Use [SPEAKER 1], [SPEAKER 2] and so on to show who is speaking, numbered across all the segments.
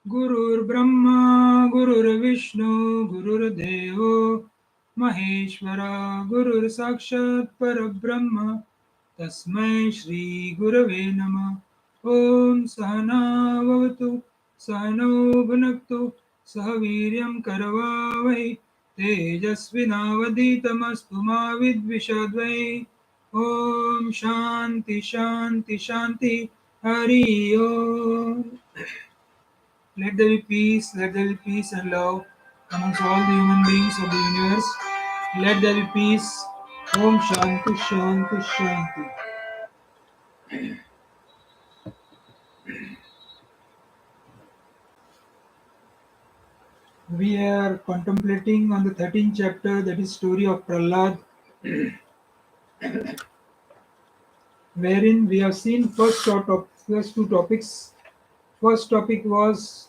[SPEAKER 1] Gurur Brahma, Gurur Vishnu, Gurur Devo, Maheshwara, Gurur Sakshat Parabrahma, Tasmai Shri Gurave Namah. Om Sahana Vavatu, Sahano Bhunaktu, Sahaviryam Karavavai, Tejasvinavaditamastu ma Vidvishadvai. Om Shanti Shanti Shanti Hari Om. Let there be peace, let there be peace and love amongst all the human beings of the universe. Let there be peace. Om Shanti Shanti Shanti. We are contemplating on the 13th chapter, that is story of Prahlad, wherein we have seen first two topics. First topic was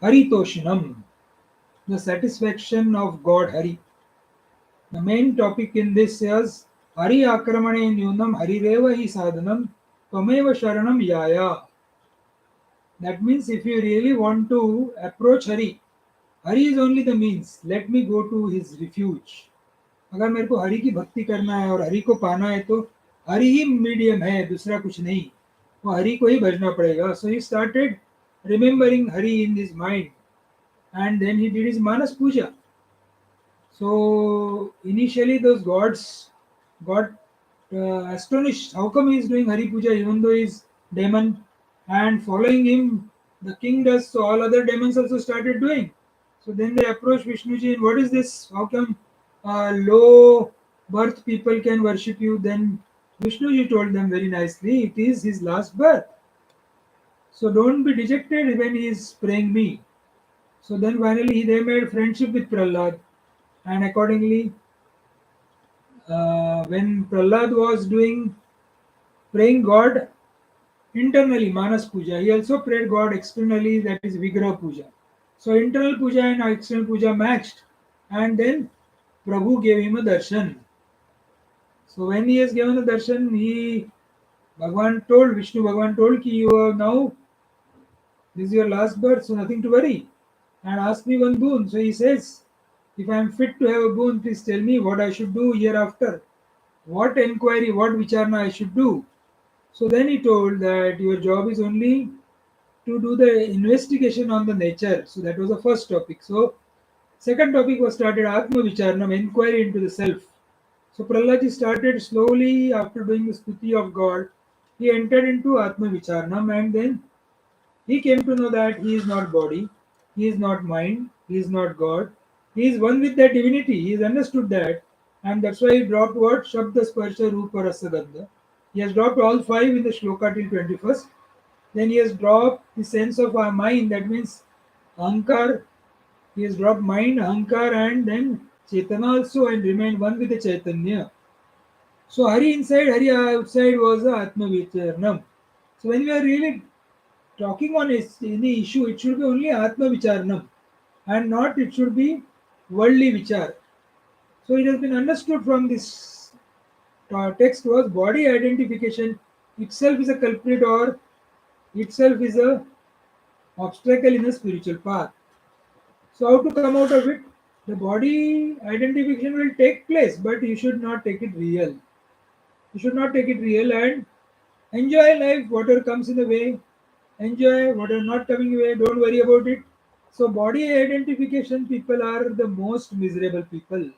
[SPEAKER 1] Haritoshinam, the satisfaction of God Hari. The main topic in this is Hari Akramane Nyunam Harireva Hi Sadhanam Twameva Sharanam Yaya. That means if you really want to approach Hari, Hari is only the means. Let me go to his refuge. अगर मेरे को हरि की भक्ति करना है और हरि को पाना है तो हरि ही मीडियम है, दूसरा कुछ नहीं. वो हरि को ही भजना पड़ेगा. So he started remembering Hari in his mind, and then he did his Manas Puja. So initially those gods got astonished. How come he is doing Hari Puja even though he is demon, and following him the king does, so all other demons also started doing. So then they approached Vishnuji, and what is this? How come low birth people can worship you? Then Vishnuji told them very nicely, it is his last birth. So don't be dejected when he is praying me. So then finally they made friendship with Prahlad, and accordingly when Prahlad was doing praying God internally, Manas Puja, he also prayed God externally, that is Vigraha Puja. So internal puja and external puja matched, and then Prabhu gave him a darshan. So when he has given a darshan, Vishnu Bhagwan told ki you are now, this is your last birth, so nothing to worry. And ask me one boon. So he says, if I am fit to have a boon, please tell me what I should do hereafter. What enquiry, what vicharna I should do. So then he told that your job is only to do the investigation on the nature. So that was the first topic. So second topic was started Atma Vicharnam, inquiry into the self. So Prahlad started slowly after doing the stuti of God. He entered into Atma Vicharnam, and then he came to know that he is not body, he is not mind, he is not God. He is one with that divinity. He has understood that, and that's why he dropped what? Shabda Sparsha Rupa Rasa Gandha. He has dropped all five in the shloka till 21st. Then he has dropped the sense of our mind, that means Ahankar. He has dropped mind, Ahankar, and then Chetana also, and remained one with the Chaitanya. So Hari inside, Hari outside was the Atma Vicharnam. So when we are really talking on any issue, it should be only Atma Vicharnam, and not it should be worldly Vichar. So it has been understood from this text was body identification itself is a culprit, or itself is a obstacle in a spiritual path. So how to come out of it? The body identification will take place, but you should not take it real. You should not take it real, and enjoy life, whatever comes in the way. Enjoy whatever not coming away, don't worry about it. So body identification people are the most miserable people.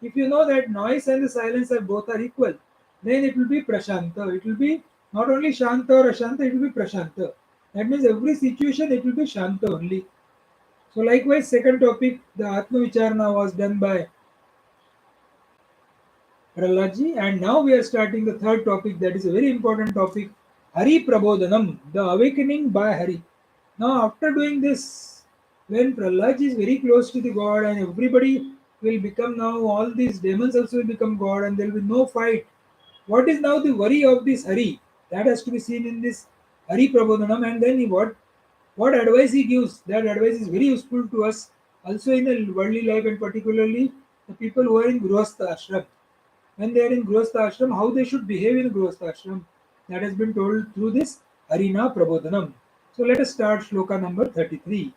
[SPEAKER 1] If you know that noise and the silence are both are equal, then it will be prashanta. It will be not only shanta or ashanta, it will be prashanta. That means every situation it will be shanta only. So likewise, second topic, the Atma Vicharana was done by Prahlad, and now we are starting the third topic, that is a very important topic, Hari Prabodhanam, the awakening by Hari. Now, after doing this, when Prahlad is very close to the God, and everybody will become now, all these demons also will become God, and there will be no fight. What is now the worry of this Hari? That has to be seen in this Hari Prabodhanam, and then what advice he gives. That advice is very useful to us also in the worldly life, and particularly the people who are in Grihastha Ashram. When they are in Grihastha Ashram, how they should behave in Grihastha Ashram. That has been told through this Harina Prabodhanam. So let us start shloka number 33.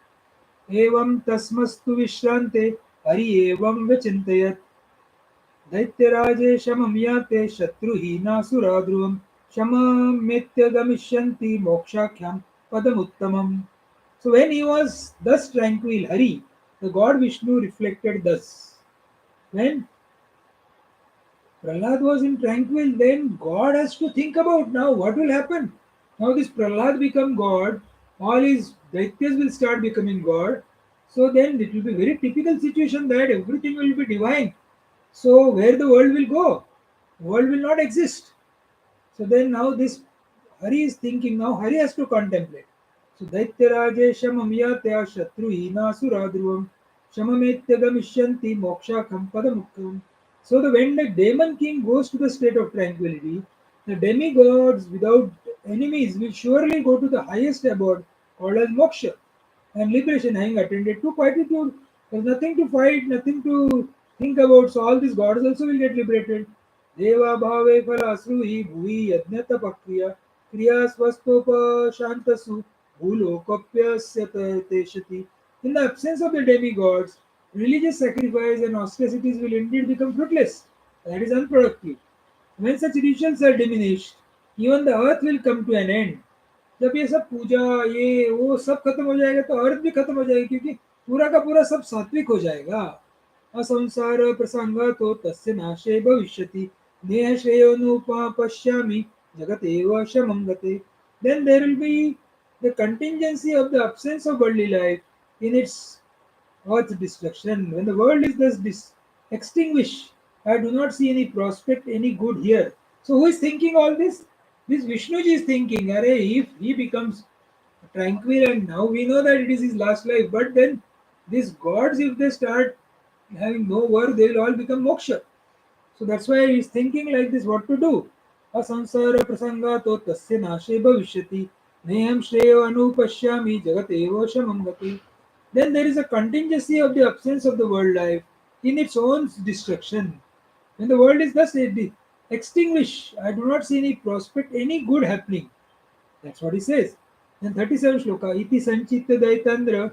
[SPEAKER 1] Evam tasmastu vishrante hari evam vichintayat दैत्यराजे शमं याते शत्रुहीनासुराध्रुवं शममेत्य गमिष्यन्ति मोक्षाख्यं padamuttamam. So when he was thus tranquil, Hari, the god Vishnu reflected thus. When Prahlad was in tranquil, then God has to think about now what will happen. Now this Prahlad become God, all his daityas will start becoming God. So then it will be very typical situation that everything will be divine. So where the world will go? World will not exist. So then now this Hari is thinking, now Hari has to contemplate. So Daityaraje Shamamyatya Shatruhina Suradruvam Shamametyagamishanti Mokshakam Padamuktam. So when the demon king goes to the state of tranquility, the demigods without enemies will surely go to the highest abode called as moksha and liberation, having attended to quietude. There's nothing to fight, nothing to think about. So all these gods also will get liberated. Deva bhave phalasruhi bhuvi yajnata pakriya kriya swastopa shantasu bhulokapyasya teshati. In the absence of the demigods, religious sacrifice and austerities will indeed become fruitless. That is unproductive. When such rituals are diminished, even the earth will come to an end. जब ये सब पूजा ये वो सब खत्म हो जाएगा तो अर्थ भी खत्म हो जाएगी क्योंकि पूरा का पूरा सब सात्विक हो जाएगा असंसार प्रसंग तो तस्य नाशे भविष्यति नेह श्रेयोनुपश्यामि जगत एव शमंगते then there will be the contingency of the absence of worldly life in its earth's destruction. When the world is thus extinguished, I do not see any prospect, any good here. So who is thinking all this? This Vishnuji is thinking, Are, if he becomes tranquil and now we know that it is his last life, but then these gods, if they start having no work, they will all become moksha. So that's why he is thinking like this, what to do. Asansara prasanga to tasya nashe bhavishyati neham shreyo anupashyami jagat evo shamangati. Then there is a contingency of the absence of the world life in its own destruction. When the world is thus extinguished, I do not see any prospect, any good happening. That's what he says. Then 37 shloka. Iti sanchitta daitandra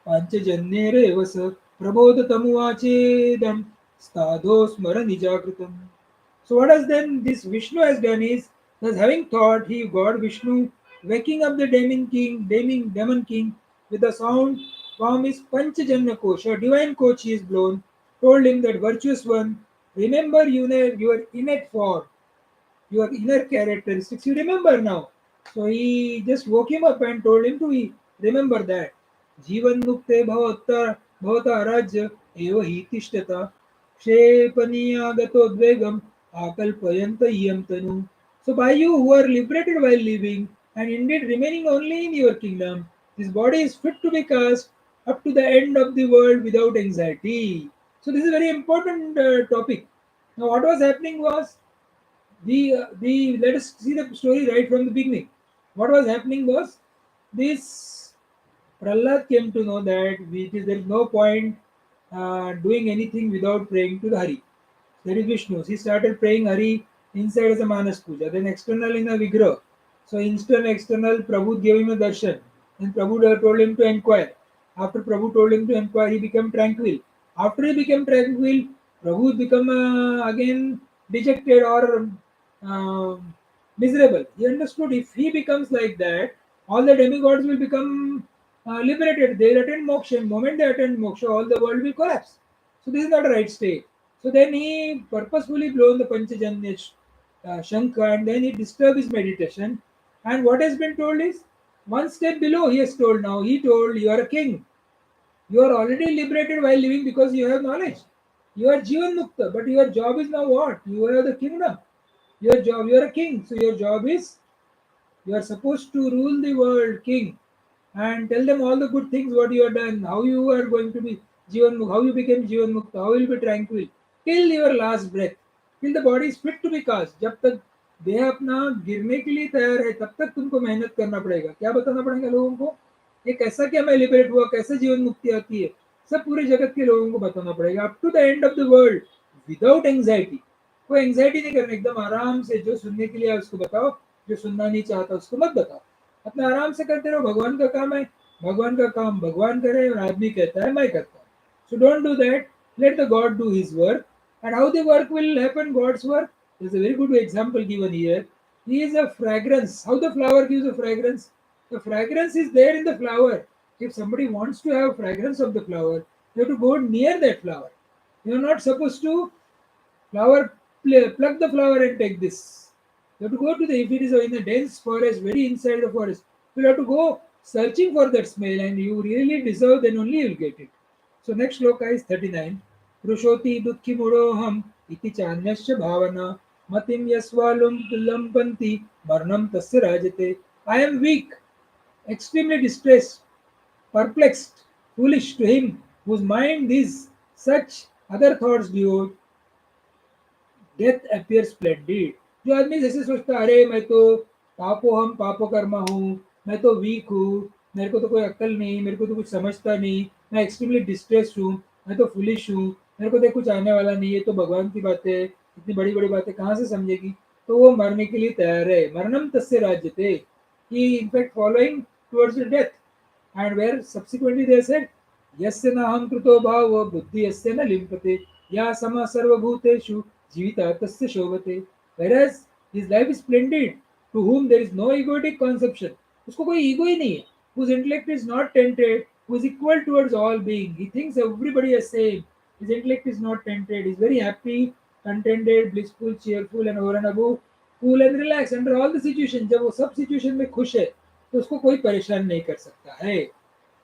[SPEAKER 1] panchajanyere vasa prabodha tamuachedam stado smara nijakritam. So what has then this Vishnu has done is, thus having thought, he God Vishnu waking up the demon king with the sound from his Panchajanya Kosha, divine coach he is blown, told him that virtuous one, remember your innate form, your inner characteristics, you remember now. So he just woke him up and told him to remember that. Jivan mukte bhavata arajya eva hi tishtata kshepaniya gato dvegam akalpayanta iyam tanu. So by you who are liberated while living and indeed remaining only in your kingdom, this body is fit to be cast up to the end of the world without anxiety. So this is a very important topic. Now what was happening was the let us see the story right from the beginning. What was happening was this Prahlad came to know that there is no point doing anything without praying to the Hari. That is Vishnu. He started praying Hari inside as a Manas Puja, then external in a Vigraha. So external, Prabhu gave him a darshan. Then Prabhu told him to inquire. After Prabhu told him to inquire, he became tranquil. After he became tranquil, Prabhu become again dejected or miserable. He understood if he becomes like that, all the demigods will become liberated. They will attain moksha. The moment they attain moksha, all the world will collapse. So this is not a right state. So then he purposefully blown the Panchajanya Shankha and then he disturbed his meditation. And what has been told is one step below he has told now. He told you are a king. You are already liberated while living because you have knowledge. You are Jivan Mukta, but your job is now what? You are the kingdom. Your job, you are a king. So your job is you are supposed to rule the world, king, and tell them all the good things what you have done, how you are going to be Jivan Mukta, how you became Jivan Mukta, how you will be tranquil till your last breath, till the body is fit to be cast. जब तक देह अपना गिरने के लिए तैयार है तब तक तुमको मेहनत करना पड़ेगा. क्या बताना पड़ेगा लोगों को? ये कैसा क्या मैं लिबरेट हुआ, कैसे जीवन मुक्ति आती है, सब पूरे जगत के लोगों को बताना पड़ेगा up to the end of the world without anxiety. कोई एंग्जाइटी नहीं करना, एकदम आराम से जो सुनने के लिए है उसको बताओ, जो सुनना नहीं चाहता उसको मत बताओ. अपना आराम से करते रहो, भगवान का काम है, भगवान का काम भगवान करे और आदमी कहता है मैं करता हूँ. So don't do that. Let the God do his work. And how the work will happen, God's work? There's a very good example given here. He is a fragrance. How the flower gives a fragrance? The fragrance is there in the flower. If somebody wants to have fragrance of the flower, you have to go near that flower. You're not supposed to pluck the flower and take this. You have to go to the, if it is in a dense forest, very inside the forest, you'll have to go searching for that smell and you really deserve, then only you'll get it. So next shloka is 39. Prushoti dukhi mudoham iti chanyasya bhavana matim yasvalum lampanti marnam tasya rajate. I am weak, extremely distressed, perplexed, foolish to him whose mind is such other thoughts devote. Death appear splendid. जो आदमी जैसे सोचता है अरे मैं तो पापो हम पापो कर्मा हूँ, मैं तो वीक हूँ, मेरे को तो कोई अक्ल नहीं, मेरे को तो कुछ समझता नहीं, मैं एक्सट्रीमली डिस्ट्रेस्ड हूँ, मैं तो फुलिश हूँ, मेरे को तो कुछ आने वाला नहीं है, तो भगवान की बातें इतनी बड़ी बड़ी बातें कहाँ से समझेगी, तो वो मरने के लिए तैयार है. मरणम तस्य राज्यते, he in fact following towards the death. And where subsequently they said, Yasya naham krito bhavo buddhi yasya na limpate, ya sama sarvabhuteshu jivita tasya shobhate. Whereas his life is splendid, to whom there is no egoic conception. उसको कोई ego ही नहीं है. Whose intellect is not tainted, who is equal towards all being. He thinks everybody is same. His intellect is not tainted. He is very happy, contented, blissful, cheerful, and over and above, cool and relaxed under all the situations. जब वो सब situation में खुश है, तो उसको कोई परेशान नहीं कर सकता है.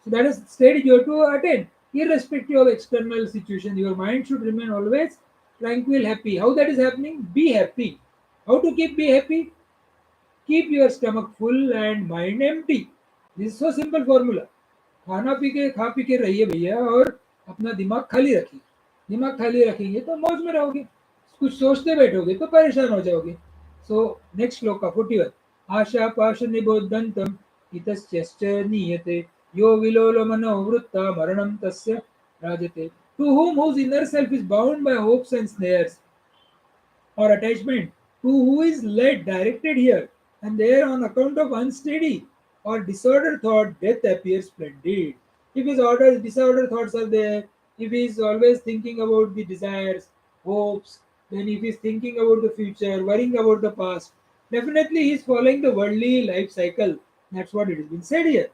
[SPEAKER 1] So that is state you have to attain. Irrespective of external situation, your mind should remain always tranquil, happy. How that is happening? Be happy. How to keep be happy? Keep your stomach full and mind empty. This is so simple formula. खाना P के खा P के रहिए भैया और अपना दिमाग खाली रखिए. दिमाग खाली रखेंगे तो मौज में रहोगे. कुछ सोचते बैठोगे तो परेशान हो जाओगे. सो नेक्स्ट श्लोक का 41. आशा पाश निबोधंतम इतश्च नीयते यो विलोल मनोवृत्ता मरणम तस्य राजते. To whom whose inner self is bound by hopes and snares or attachment, to who is led, directed here and there on account of unsteady or disordered thought, death appears splendid. If his disordered thoughts are there, if he is always thinking about the desires, hopes, then if he is thinking about the future, worrying about the past, definitely he is following the worldly life cycle. That's what it has been said here.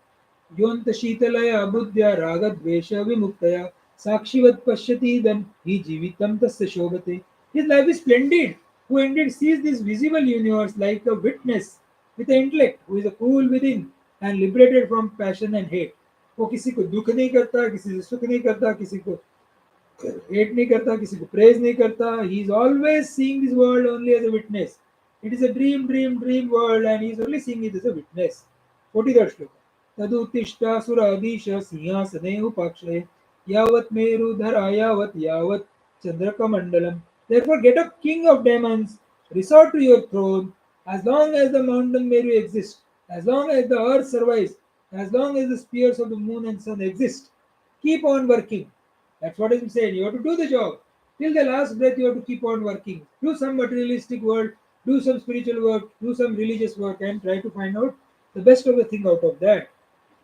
[SPEAKER 1] योऽन्त शीतलया बुद्ध्या रागद्वेष विमुक्तया साक्षिवत् पश्यतीदं हि जीवितं तस्य शोभते. His life is splendid, who indeed sees this visible universe like a witness with an intellect, who is a cool within and liberated from passion and hate. वो किसी को दुख नहीं करता, किसी से सुख नहीं करता, किसी को हेट नहीं करता, किसी को प्रेज नहीं करता. He is always seeing this world only as a witness. It is a dream world and he is only seeing it as a witness. 43rd श्लोक. तदुत्तिष्ठासुराधीश सिंहासने उपाक्षये यावत् मेरुधरा यावत् चंद्रकमंडलम. Therefore get up, king of demons, resort to your throne. As long as the mountain Meru exists, as long as the earth survives, as long as the spheres of the moon and sun exist, keep on working. That's what I'm saying. You have to do the job. Till the last breath, you have to keep on working. Do some materialistic work, do some spiritual work, do some religious work, and try to find out the best of the thing out of that.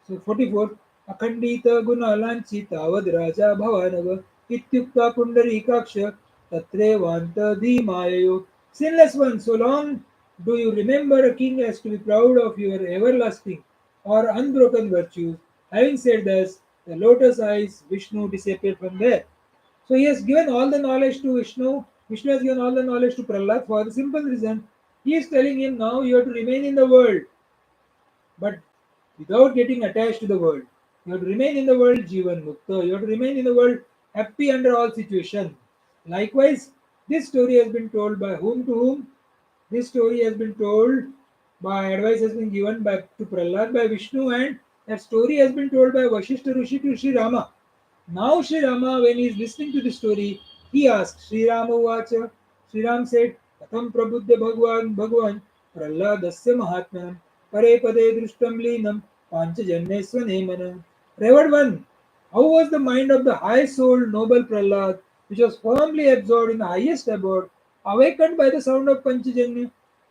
[SPEAKER 1] So 44. अखंडित गुणालांचित अवध राजा भवानव इत्युक्ता पुंडरीकाक्ष तत्रेवांत धीमाययो. Sinless one, so long do you remember a king as to be proud of your everlasting or unbroken virtues. Having said this, the lotus eyes Vishnu disappeared from there. So he has given all the knowledge to Vishnu. Vishnu has given all the knowledge to Prahlad for the simple reason he is telling him now you have to remain in the world, but without getting attached to the world. You have to remain in the world Jivan Mukta. You have to remain in the world happy under all situations. Likewise, this story has been told by whom to whom? This story has been told by advice has been given by to Prahlad by Vishnu, and that story has been told by Vasishtha Rishi to Sri Rama. Now Sri Rama, when he is listening to the story, he asked, Sri Rama Vacha. Sri Ram said, Katham Prabuddha Bhagwan Prahladasya Mahatmanam Pare Pade Drishtam Linam Panchajanneswanemana. Revered one, how was the mind of the high-souled noble Prahlad, which was firmly absorbed in the highest abode, awakened by the sound of Panchajanya?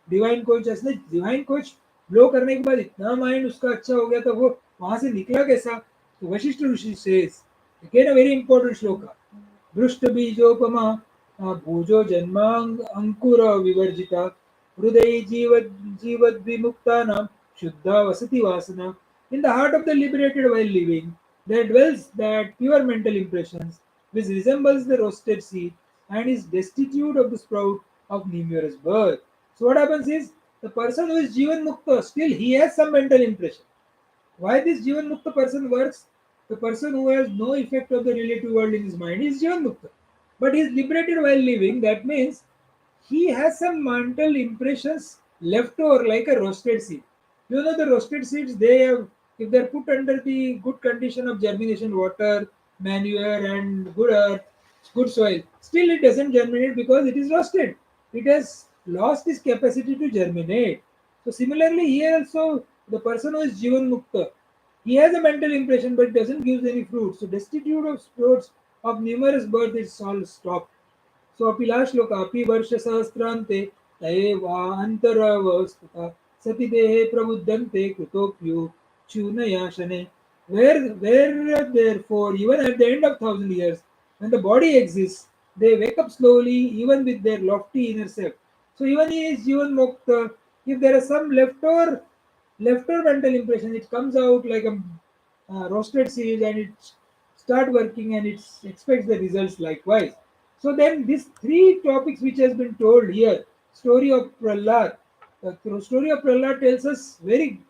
[SPEAKER 1] Divine coach, असने divine coach blow करने के बाद इतना mind उसका अच्छा हो गया था, वो वहां से निकला कैसा? तो Vashishtha rishi says again a very important shloka, दृष्ट बीजोपमा भूजो जन्मांग अंकुर विवर्जिता हृदय जीवद्विमुक्तानां शुद्धा वसति वासना. In the heart of the liberated while living, there dwells that pure mental impressions which resembles the roasted seed and is destitute of the sprout of numerous birth. So what happens is, the person who is Jivan Mukta, still he has some mental impression. Why this Jivan Mukta person works? The person who has no effect of the relative world in his mind is Jivan Mukta. But he is liberated while living. That means he has some mental impressions left over like a roasted seed. You know the roasted seeds, they have, if they are put under the good condition of germination, water, manure and good earth, good soil, still it doesn't germinate because it is roasted. It has lost its capacity to germinate. So similarly here also, the person who is Jivan Mukta, he has a mental impression but doesn't give any fruit. So destitute of fruits of numerous birth, it's all stopped. So अपिलाश्लोकापि वर्षसहस्रान्ते तयेवान्तरवस्थिता सतिदेहे प्रबुद्धन्ते कृतोऽप्यो च्यूनया शनैः. Where therefore, even at the end of 1,000 years, when the body exists, they wake up slowly, even with their lofty inner self. So even he is Jivan Mukta, if there is some leftover mental impression, it comes out like a roasted seed and it start working and it expects the results likewise. So then these three topics which has been told here, story of Prahlad, the story of Prahlad tells us very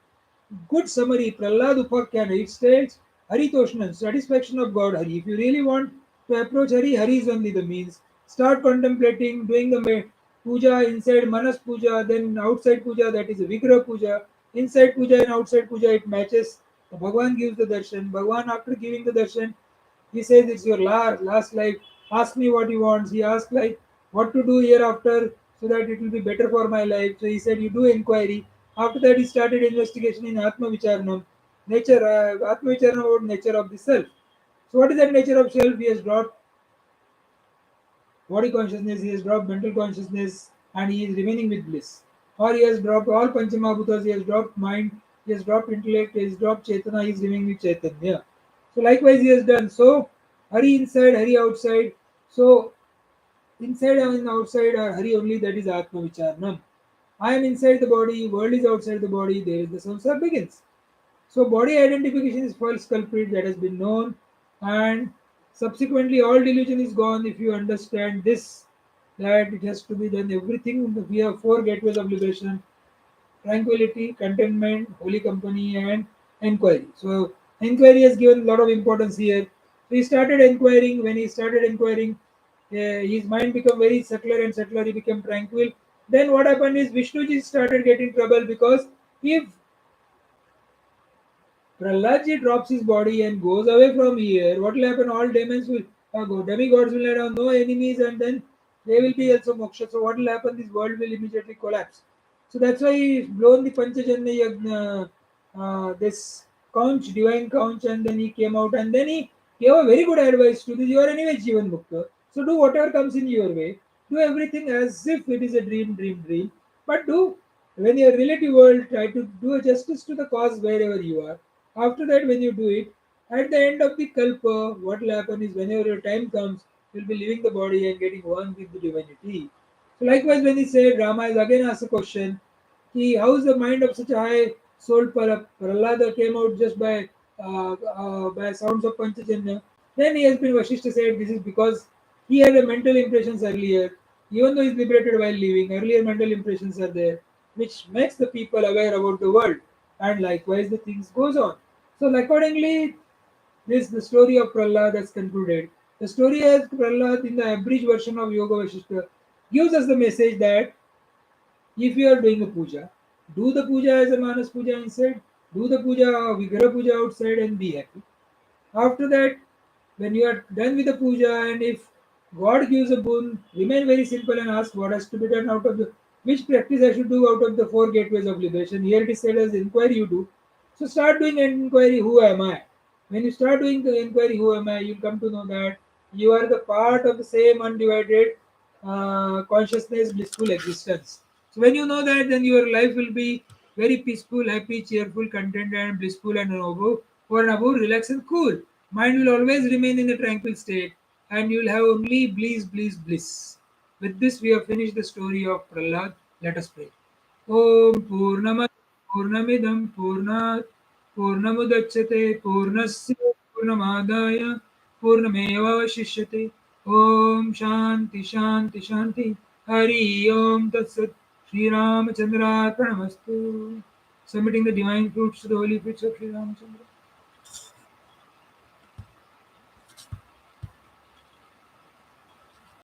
[SPEAKER 1] good summary. Prahlad Upakhyan, it states Haritoshnan, satisfaction of God Hari. If you really want to approach Hari, Hari is only the means. Start contemplating, doing the puja inside Manas puja, then outside puja, that is a Vigraha puja. Inside puja and outside puja, it matches. The Bhagwan gives the darshan. Bhagwan, after giving the darshan, he says it's your last life. Ask me what you want. He asked like what to do hereafter so that it will be better for my life. So he said you do inquiry. After that he started investigation in Atma Vicharanam. Nature, Atma Vicharanam about nature of the self. So what is that nature of self? He has dropped body consciousness, he has dropped mental consciousness and he is remaining with bliss. Or he has dropped all Panchamabutas, he has dropped mind, he has dropped intellect, he has dropped Chetana, he is remaining with Chaitanya. So likewise he has done. So Hari inside, Hari outside. So inside and outside are Hari only, that is Atma Vicharanam. I am inside the body, world is outside the body, there is the samsara begins. So body identification is false culprit that has been known, and subsequently all delusion is gone if you understand this, that it has to be done everything. We have four gateways of liberation: tranquility, contentment, holy company, and inquiry. So inquiry has given a lot of importance here. So he started inquiring. When he started inquiring, his mind became very subtler and subtler. He became tranquil. Then what happened is Vishnuji started getting trouble because if Prahlad drops his body and goes away from here, what will happen? All demons will go, demigods will let down, no enemies, and then they will be also moksha. So what will happen? This world will immediately collapse. So that's why he blown the Panchajanya Yagna, this conch, divine conch, and then he came out and then he gave a very good advice to this. You are anyway Jivan Mukta. So do whatever comes in your way. Do everything as if it is a dream. But do, when your relative world, try to do a justice to the cause wherever you are. After that, when you do it, at the end of the kalpa, what will happen is whenever your time comes, you'll be leaving the body and getting one with the divinity. So likewise, when he said, Rama is again asked a question, how is the mind of such a high soul Prahlada came out just by sounds of Panchajanya. Then he has been Vashishta said this is because he had a mental impressions earlier, even though he's liberated while living, earlier mental impressions are there, which makes the people aware about the world, and likewise the things goes on. So accordingly, this the story of Prahlad has concluded. The story as Prahlad in the abridged version of Yogavaasishtha gives us the message that if you are doing a puja, do the puja as a Manas puja inside, do the puja, Vigraha puja outside, and be happy. After that, when you are done with the puja, and if God gives a boon, remain very simple and ask what has to be done out of the which practice I should do out of the four gateways of liberation. Here it is said as inquiry you do. So start doing an inquiry, who am I? When you start doing the inquiry, who am I, you'll come to know that you are the part of the same undivided consciousness, blissful existence. So when you know that, then your life will be Very peaceful, happy, cheerful, contented, and blissful, and above, relaxed and cool. Mind will always remain in a tranquil state, and you will have only bliss, bliss, bliss. With this, we have finished the story of Prahlad. Let us pray. Om Purnamad Purnamidam Purnat Purnamudachyate Purnasya Purnamadaya Purnamevavashishyate. Om Shanti Shanti Shanti. Hari Om Tat Sat. Sri Ramachandra Pranamastu. Submitting the divine fruits to the holy fruits of Sri Ramachandra.